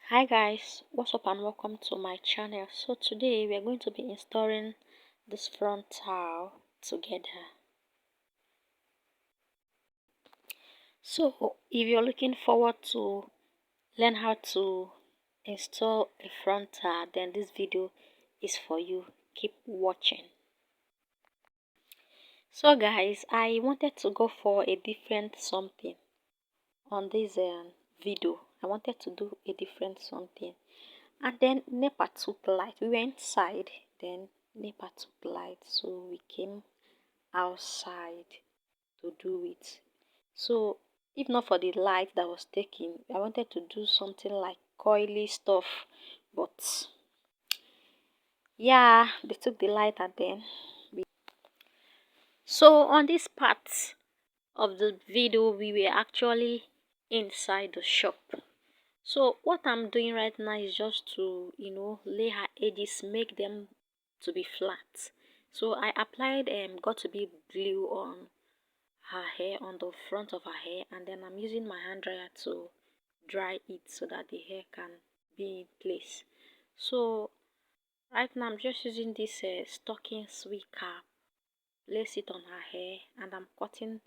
Hi guys, what's up and welcome to my channel. So today we are going to be installing this frontal together. So if you're looking forward to learn how to install a frontal, then this video is for you. Keep watching. So guys, I wanted to go for a different something on this video. I wanted to do a different something. And then NEPA took light. We were inside, then NEPA took light, so we came outside to do it. So if not for the light that was taken, I wanted to do something like coily stuff, but yeah, they took the light and then so on this part of the video we were actually inside the shop. So what I'm doing right now is just to, lay her edges, make them to be flat. So I applied got to be glue on her hair, on the front of her hair, and then I'm using my hand dryer to dry it so that the hair can be in place. So right now I'm just using this stocking sweet cap, place it on her hair, and I'm cutting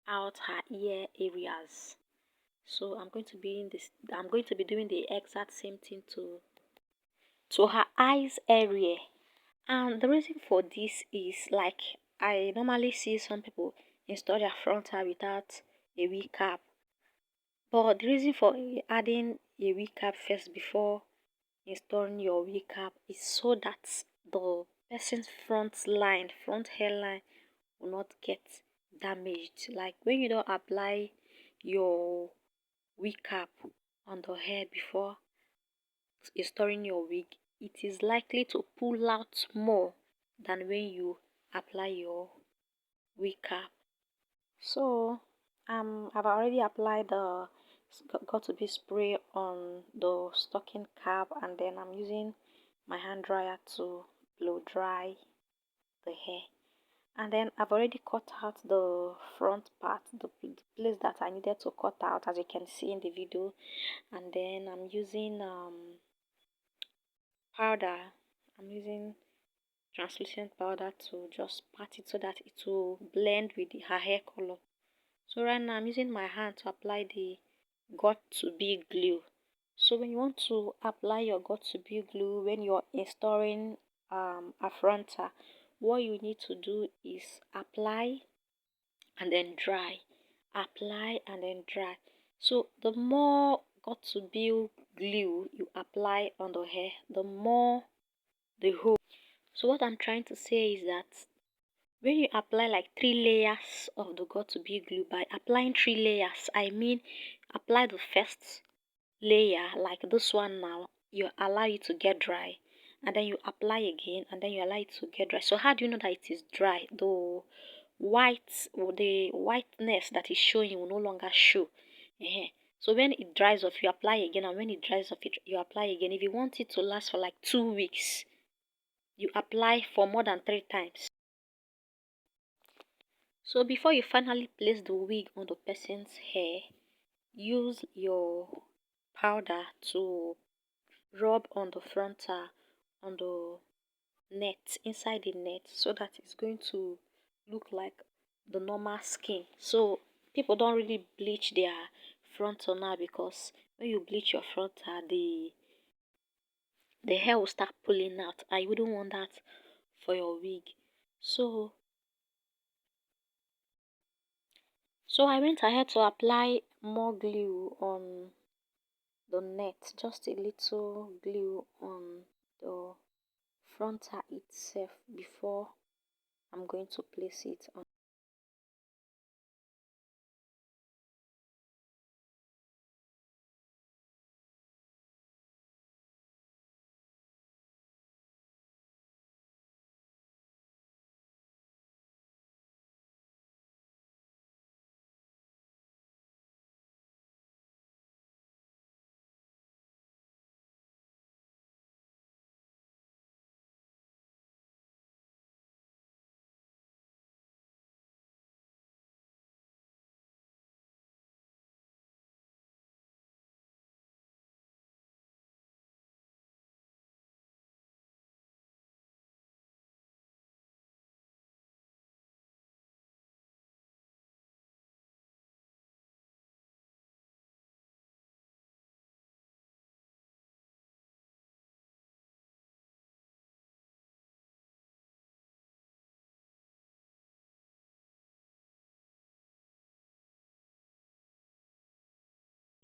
out her ear areas. So I'm going to be in this, I'm going to be doing the exact same thing to her eyes area. And the reason for this is, like, I normally see some people install their frontal without a wig cap, but the reason for adding a wig cap first before installing your wig cap is so that the person's front hairline will not get damaged. Like when you don't apply your wig cap on the hair before installing your wig, it is likely to pull out more than when you apply your wig cap. So I've already applied the got to be spray on the stocking cap, and then I'm using my hand dryer to blow dry the hair. And then I've already cut out the front part, the place that I needed to cut out, as you can see in the video. And then I'm using powder. I'm using translucent powder to just pat it so that it will blend with her hair color. So right now I'm using my hand to apply the got to be glue. So when you want to apply your got to be glue, when you're installing a frontal, what you need to do is apply and then dry, apply and then dry. So the more got to be glue you apply on the hair, the more the whole. So what I'm trying to say is that when you apply like 3 layers of the got to be glue, by applying 3 layers, I mean apply the first layer like this one. Now you allow it to get dry, and then you apply again, and then you allow it to get dry. So how do you know that it is dry? The whiteness that is showing will no longer show. So when it dries off, you apply again, and when it dries off, you apply again. If you want it to last for like 2 weeks, you apply for more than 3 times. So before you finally place the wig on the person's hair, use your powder to rub on the frontal, on the net, inside the net, so that it's going to look like the normal skin. So people don't really bleach their frontal now, because when you bleach your frontal, the hair will start pulling out. I wouldn't want that for your wig. So I went ahead to apply more glue on the net, just a little glue on the frontal itself before I'm going to place it on.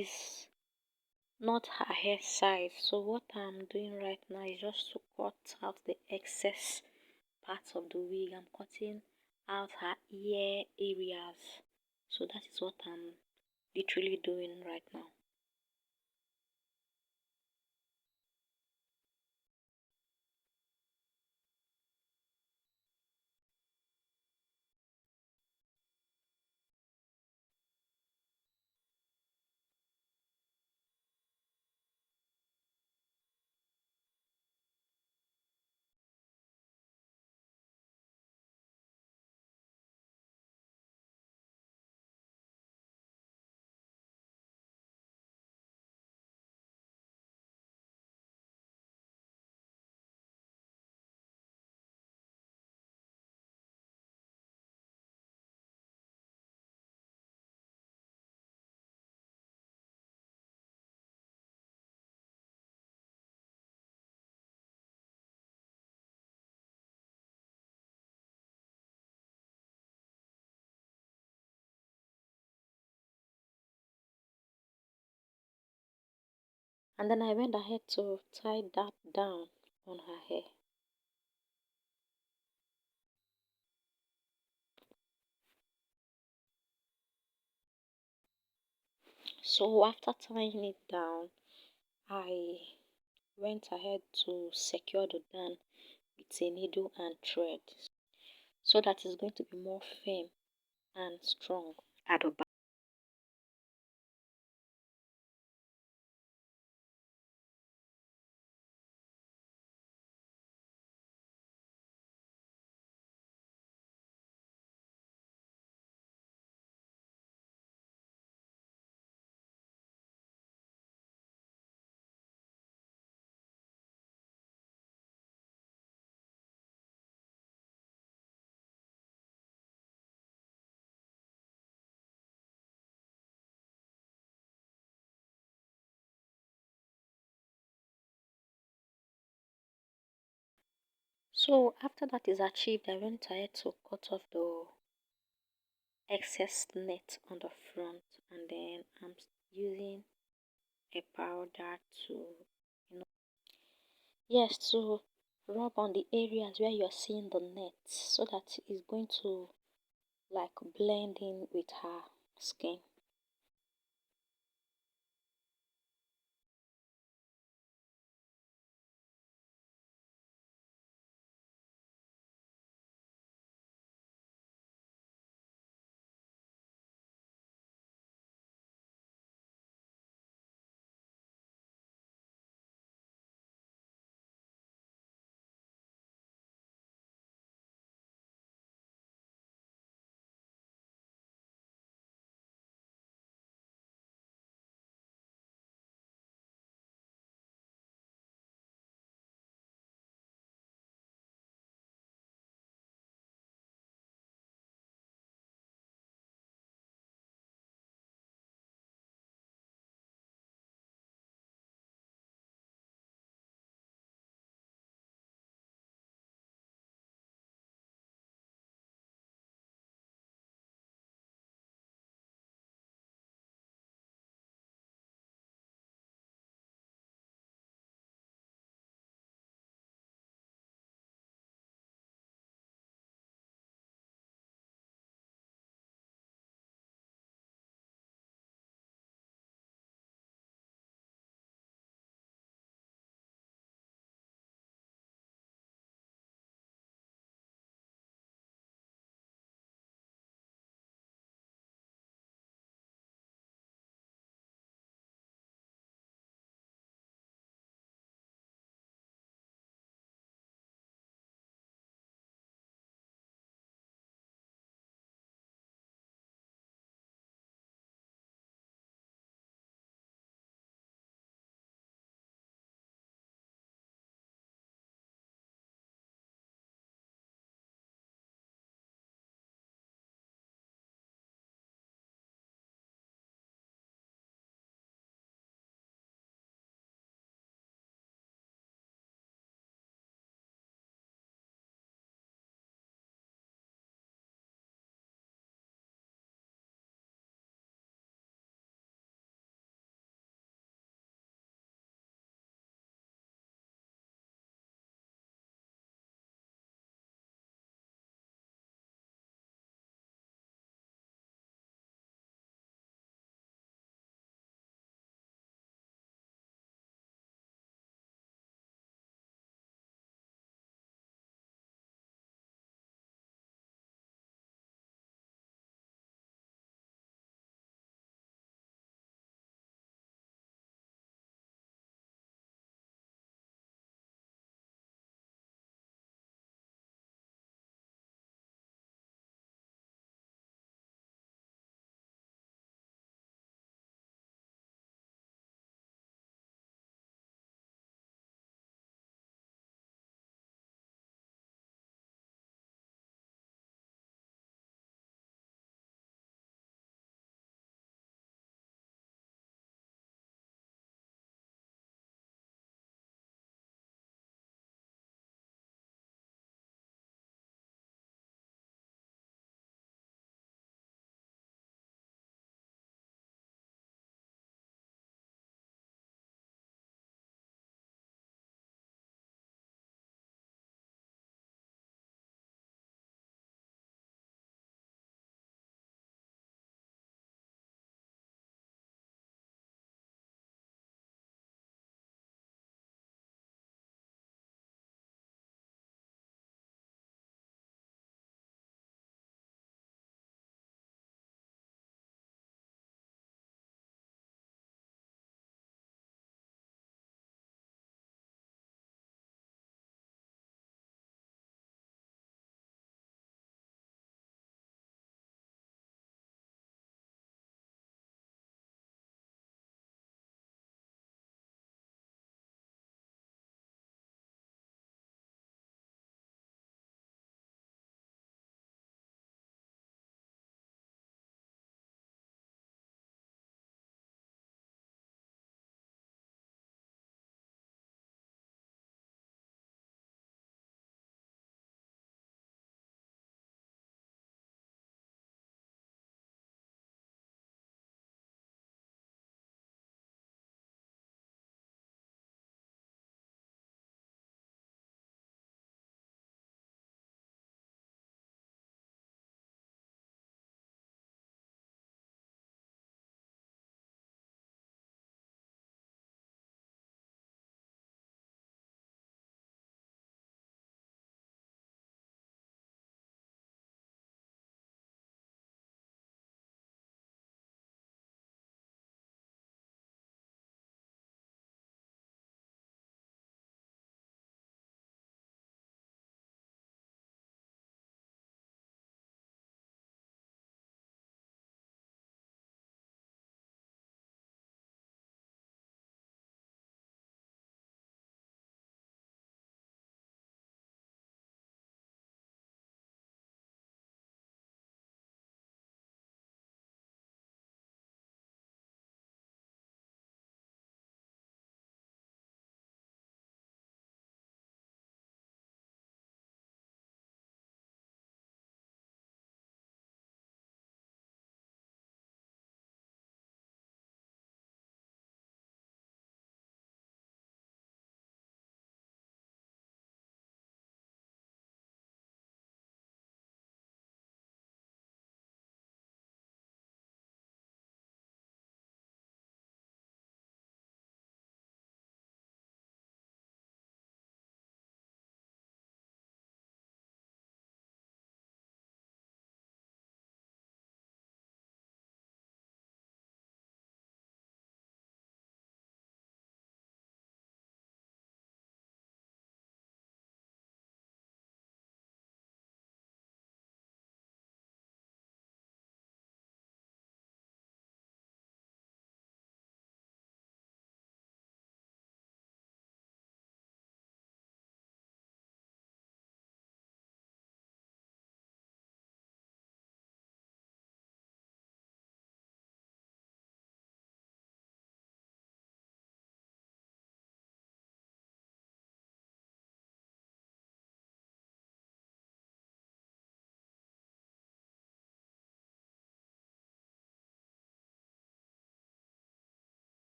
is not her hair size. So what I'm doing right now is just to cut out the excess parts of the wig. I'm cutting out her ear areas. So that is what I'm literally doing right now. And then I went ahead to tie that down on her hair. So after tying it down, I went ahead to secure the down with a needle and thread so that it's going to be more firm and strong at the back. So after that is achieved, I went ahead to cut off the excess net on the front, and then I'm using a powder to, you know, yes, to rub on the areas where you're seeing the net so that it's going to like blend in with her skin.